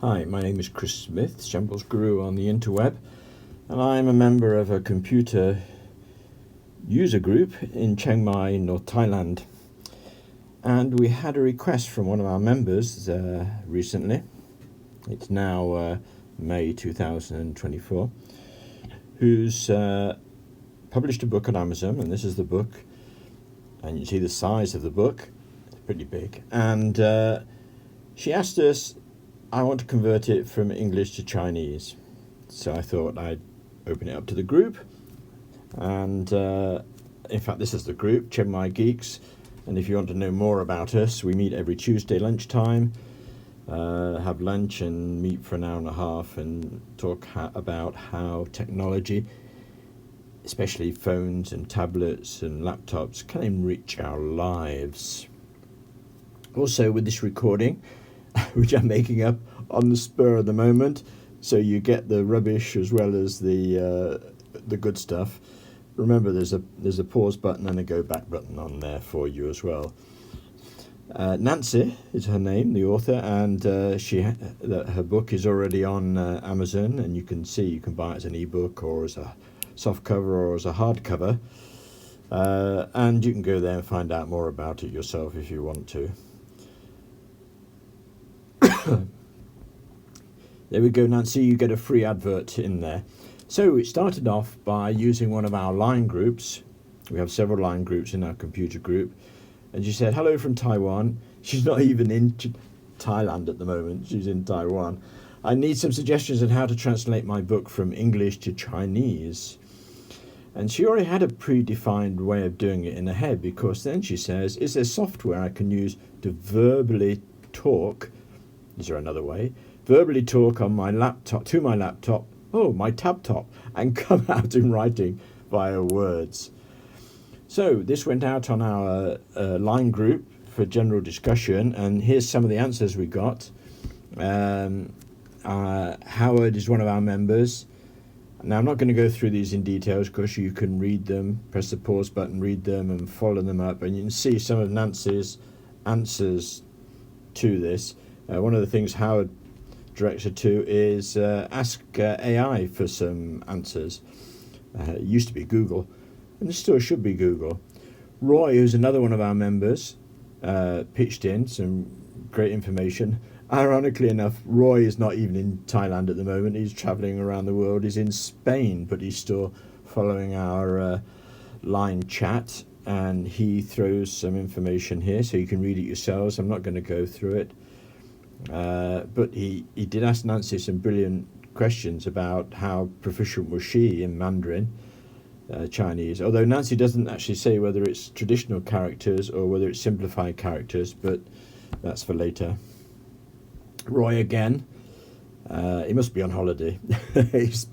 Hi, my name is Chris Smith, shamblesGuru on the interweb, and I'm a member of a computer user group in Chiang Mai, North Thailand. And we had a request from one of our members recently. It's now May 2024, who's published a book on Amazon, and this is the book. And you see the size of the book, it's pretty big. And she asked us, I want to convert it from English to Chinese. So I thought I'd open it up to the group. And in fact, this is the group, Chiang Mai Geeks. And if you want to know more about us, we meet every Tuesday lunchtime, have lunch and meet for an hour and a half and talk about how technology, especially phones and tablets and laptops, can enrich our lives. Also, with this recording, which I'm making up on the spur of the moment, so you get the rubbish as well as the good stuff. Remember, there's a pause button and a go back button on there for you as well. Nancy is her name, the author, and her book is already on Amazon, and you can buy it as an ebook or as a soft cover or as a hardcover, and you can go there and find out more about it yourself if you want to. There we go, Nancy, you get a free advert in there. So it started off by using one of our line groups. We have several line groups in our computer group. And she said, hello from Taiwan. She's not even in Thailand at the moment. She's in Taiwan. I need some suggestions on how to translate my book from English to Chinese. And she already had a predefined way of doing it in her head, because then she says, is there software I can use to verbally talk? Is there another way? Verbally talk on my laptop, to my laptop, my tab top, and come out in writing via words. So this went out on our line group for general discussion, and here's some of the answers we got. Howard is one of our members. Now, I'm not going to go through these in details because you can read them, press the pause button, read them and follow them up, and you can see some of Nancy's answers to this. One of the things Howard directs her to is ask AI for some answers. It used to be Google, and it still should be Google. Roy, who's another one of our members, pitched in some great information. Ironically enough, Roy is not even in Thailand at the moment. He's travelling around the world. He's in Spain, but he's still following our line chat, and he throws some information here so you can read it yourselves. I'm not going to go through it. But he did ask Nancy some brilliant questions about how proficient was she in Mandarin Chinese, although Nancy doesn't actually say whether it's traditional characters or whether it's simplified characters, but that's for later. Roy again, he must be on holiday. He's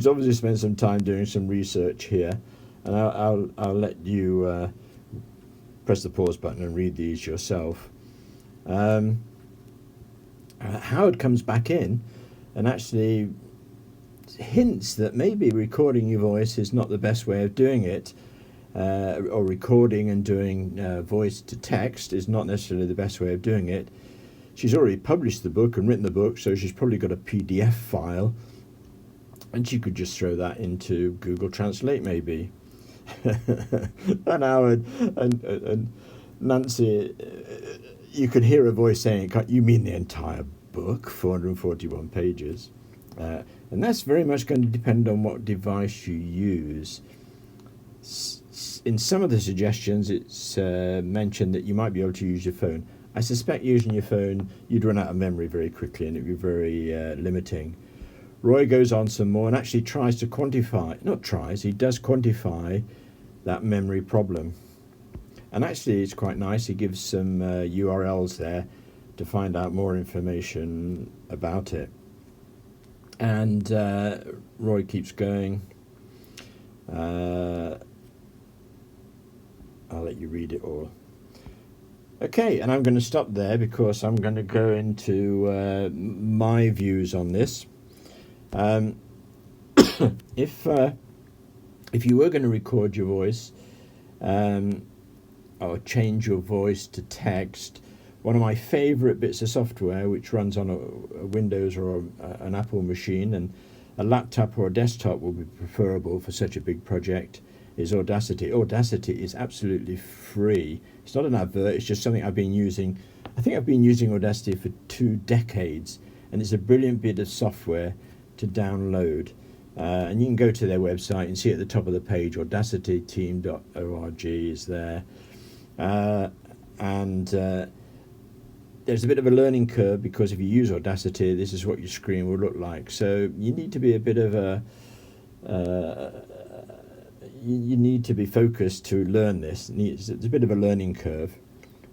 obviously spent some time doing some research here, and I'll let you press the pause button and read these yourself. Howard comes back in and actually hints that maybe recording your voice is not the best way of doing it, or recording and doing voice to text is not necessarily the best way of doing it. She's already published the book and written the book, so she's probably got a PDF file, and she could just throw that into Google Translate maybe. And Howard and Nancy, you could hear a voice saying, you mean the entire book, 441 pages? And that's very much going to depend on what device you use. In some of the suggestions, it's mentioned that you might be able to use your phone. I suspect using your phone, you'd run out of memory very quickly, and it'd be very limiting. Roy goes on some more and actually he does quantify that memory problem. And actually, it's quite nice. He gives some URLs there to find out more information about it. And Roy keeps going. I'll let you read it all. Okay, and I'm going to stop there because I'm going to go into my views on this. If you were going to record your voice, or change your voice to text, One of my favourite bits of software, which runs on a Windows or an Apple machine, and a laptop or a desktop will be preferable for such a big project, is Audacity. Audacity is absolutely free. It's not an advert, it's just something I've been using. I think I've been using Audacity for 2 decades, and it's a brilliant bit of software to download. And you can go to their website and see at the top of the page, audacityteam.org is there. There's a bit of a learning curve, because if you use Audacity, this is what your screen will look like. So you need to be a bit of a... you need to be focused to learn this. It's a bit of a learning curve.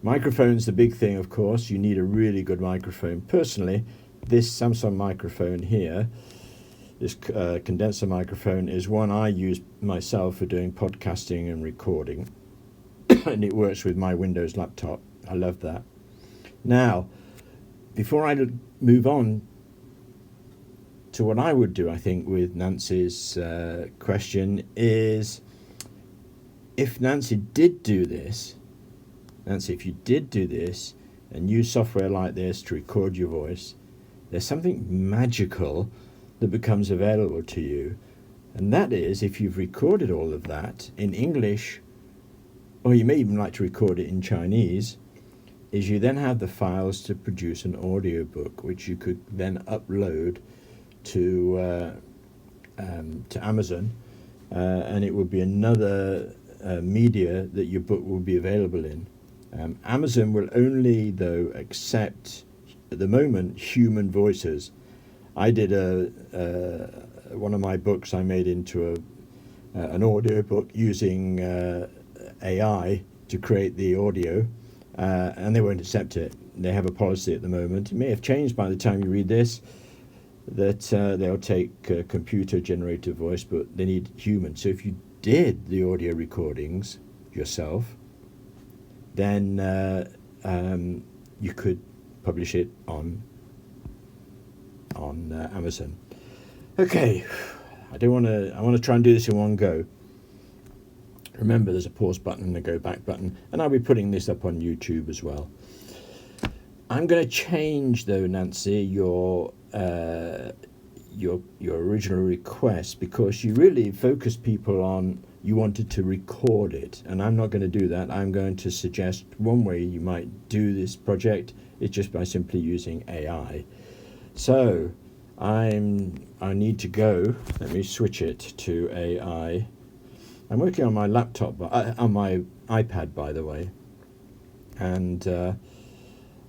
Microphone's the big thing, of course. You need a really good microphone. Personally, this Samsung microphone here, this condenser microphone, is one I use myself for doing podcasting and recording. And it works with my Windows laptop. I love that. Now, before I move on to what I would do, I think, with Nancy's question is, if Nancy did do this, Nancy, if you did do this and use software like this to record your voice, there's something magical that becomes available to you. And that is, if you've recorded all of that in English, or you may even like to record it in Chinese, is you then have the files to produce an audiobook, which you could then upload to Amazon, and it would be another media that your book will be available in. Amazon will only, though, accept, at the moment, human voices. I did one of my books I made into an audio book using AI to create the audio, and they won't accept it. They have a policy at the moment. It may have changed by the time you read this, that they'll take computer-generated voice, but they need human. So if you did the audio recordings yourself, then you could publish it on Amazon. Okay, I want to try and do this in one go. Remember, there's a pause button and a go back button, and I'll be putting this up on YouTube as well. I'm going to change, though, Nancy, your original request, because you really focused people on you wanted to record it, and I'm not going to do that. I'm going to suggest one way you might do this project is just by simply using AI. So I need to go. Let me switch it to AI. I'm working on my laptop, on my iPad, by the way, and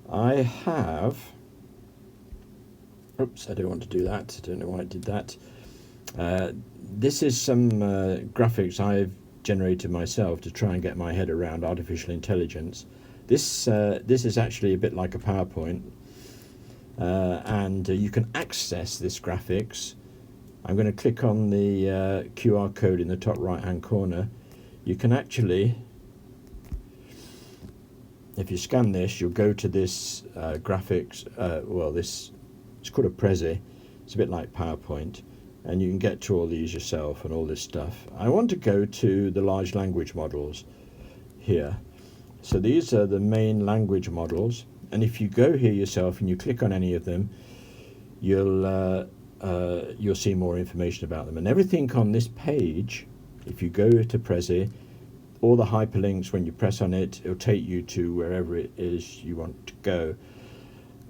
I have. Oops, I don't want to do that. I don't know why I did that. This is some graphics I've generated myself to try and get my head around artificial intelligence. This is actually a bit like a PowerPoint, and you can access this graphics. I'm going to click on the QR code in the top right hand corner. You can actually, if you scan this, you'll go to this graphics, it's called a Prezi. It's a bit like PowerPoint, and you can get to all these yourself and all this stuff. I want to go to the large language models here. So these are the main language models, and if you go here yourself and you click on any of them, you'll see more information about them. And everything on this page, if you go to Prezi, all the hyperlinks, when you press on it, it'll take you to wherever it is you want to go.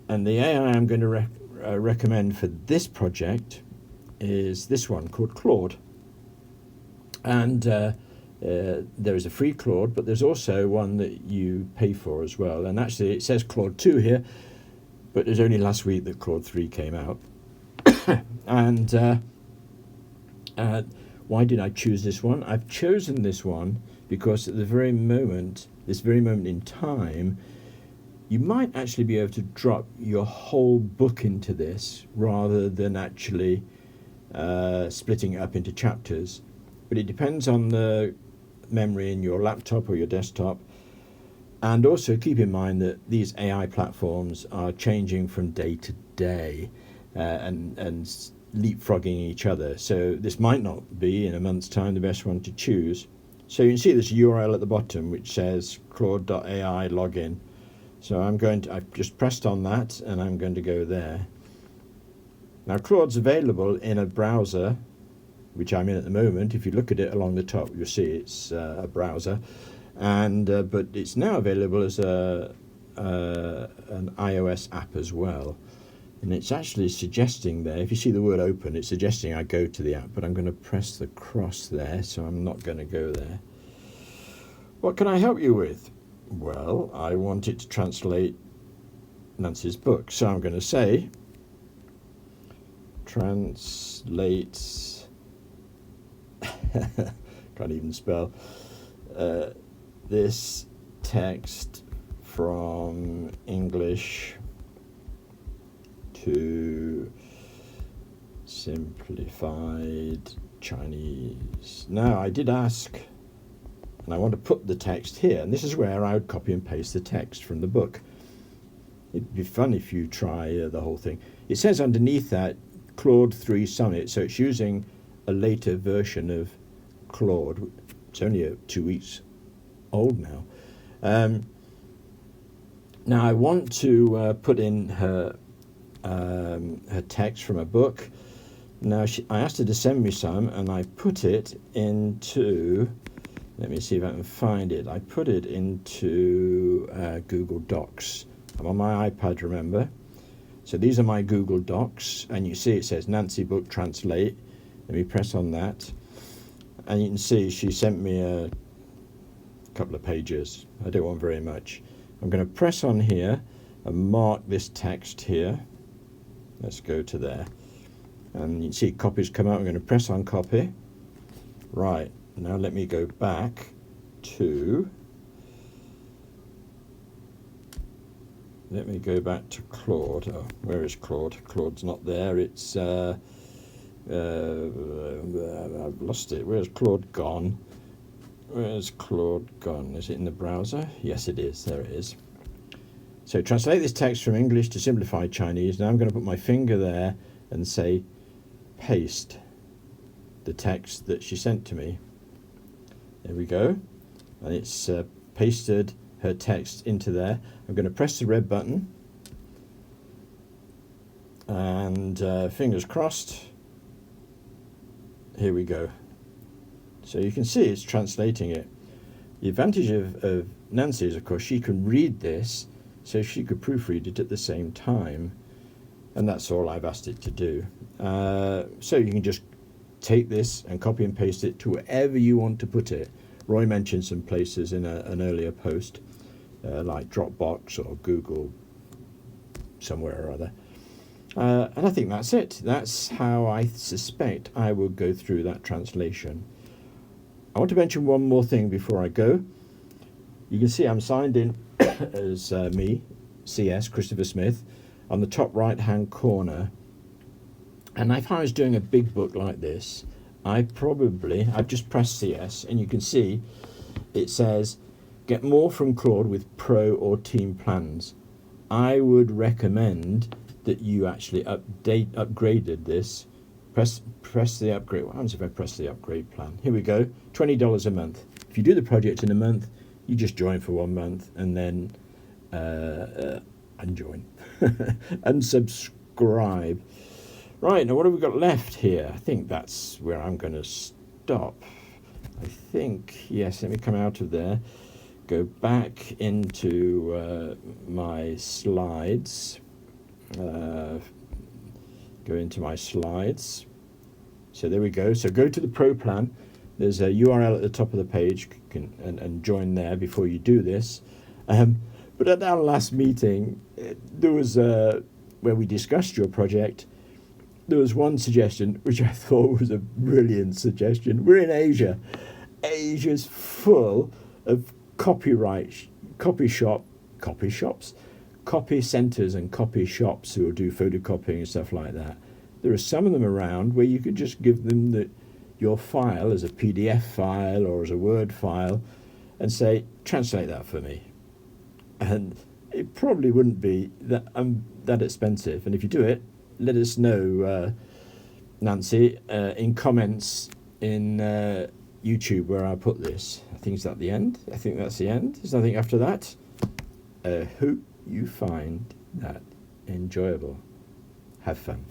And the AI I'm going to recommend for this project is this one called Claude. And there is a free Claude, but there's also one that you pay for as well. And actually it says Claude 2 here, but it was only last week that Claude 3 came out. And why did I choose this one? I've chosen this one because at this very moment in time, you might actually be able to drop your whole book into this rather than actually splitting it up into chapters. But it depends on the memory in your laptop or your desktop. And also keep in mind that these AI platforms are changing from day to day and leapfrogging each other. So this might not be, in a month's time, the best one to choose. So you can see this URL at the bottom which says claude.ai login. So I've just pressed on that and I'm going to go there. Now Claude's available in a browser, which I'm in at the moment. If you look at it along the top, you'll see it's a browser, and but it's now available as an iOS app as well. And it's actually suggesting there, if you see the word open, it's suggesting I go to the app, but I'm going to press the cross there, so I'm not going to go there. What can I help you with? Well, I want it to translate Nancy's book, so I'm going to say translate can't even spell this text from English to simplified Chinese. Now, I did ask, and I want to put the text here, and this is where I would copy and paste the text from the book. It'd be fun if you try the whole thing. It says underneath that Claude 3 Summit, so it's using a later version of Claude. It's only 2 weeks old now. Now I want to put in her text from a book. Now I asked her to send me some, and I put it into, let me see if I can find it. I put it into Google Docs. I'm on my iPad, remember? So these are my Google Docs, and you see it says Nancy Book Translate. Let me press on that, and you can see she sent me a couple of pages. I don't want very much. I'm going to press on here and mark this text here. Let's go to there, and you can see copies come out. I'm going to press on copy. Right, now let me go back to Claude. Oh, where is Claude? Claude's not there. It's I've lost it. Where's Claude gone? Where's Claude gone? Is it in the browser? Yes, it is. There it is. So translate this text from English to simplified Chinese. Now I'm going to put my finger there and say paste the text that she sent to me. There we go. And it's pasted her text into there. I'm going to press the red button, and fingers crossed, here we go. So you can see it's translating it. The advantage of Nancy is, of course, she can read this, so she could proofread it at the same time, and that's all I've asked it to do. So you can just take this and copy and paste it to wherever you want to put it. Roy mentioned some places in an earlier post, like Dropbox or Google, somewhere or other. And I think that's it. That's how I suspect I will go through that translation. I want to mention one more thing before I go. You can see I'm signed in as me, CS, Christopher Smith, on the top right-hand corner. And if I was doing a big book like this, I've just pressed CS, and you can see it says, get more from Claude with Pro or Team plans. I would recommend that you actually upgraded this. Press the upgrade. What happens if I press the upgrade plan? Here we go, $20 a month. If you do the project in a month, you just join for 1 month and then unjoin and subscribe. Right, now what have we got left here? I think that's where I'm going to stop. I think, yes, let me come out of there, go back into my slides, go into my slides. So there we go. So go to the Pro plan. There's a URL at the top of the page, and join there before you do this. But at our last meeting, there was where we discussed your project. There was one suggestion which I thought was a brilliant suggestion. We're in Asia. Asia's full of copy centers and copy shops who will do photocopying and stuff like that. There are some of them around where you could just give them your file as a PDF file or as a Word file and say, translate that for me. And it probably wouldn't be that expensive. And if you do it, let us know, Nancy, in comments in YouTube where I put this. I think it's at the end. I think that's the end. There's nothing after that. Hoop. you find that enjoyable. Have fun.